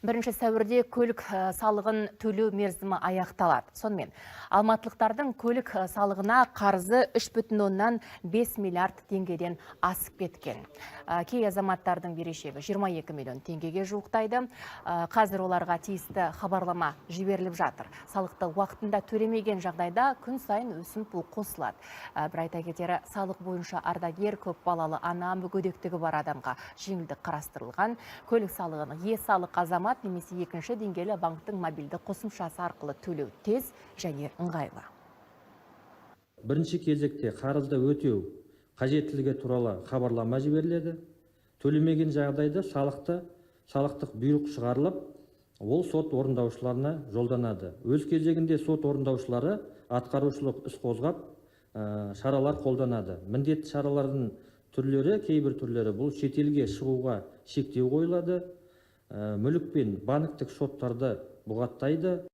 1 сәуірде көлік салығын төлеу мерзімі аяқталады. Сонымен, алматылықтардың көлік салығына қарызы 3,5 миллиард теңгеден асып кеткен. Кей азаматтардың берешегі 22 миллион теңгеге жуықтайды. Қазір оларға тиісті хабарлама жіберіліп жатыр. Салықты уақытында төлемеген жағдайда күн сайын өсімпұл қосылады. Бір айта кетері, салық бойынша ардагер, көп балалы ана, мүгедектігі бар адамға жеңілдік қарастырылған. Көлік салығын салық азамат немесе екінші деңгейлі банктың мобильді қосымшасы арқылы төлеу тез және ыңғайлы. Бірінші кезекте қарызды өтеу қажеттілігі туралы хабарлама жіберіледі. Төлемеген жағдайда салықтық бұйрық шығарылып, ол сот орындаушыларына жолданады. Өз кезегінде сот орындаушылары атқарушылық іс қозғап, шаралар қолданады. Міндетті шаралардың түрлері, кейбір түрлері бұл шетелге шығуға шектеу қойылады, мүлік пен банктік шоттарды бұғаттайды,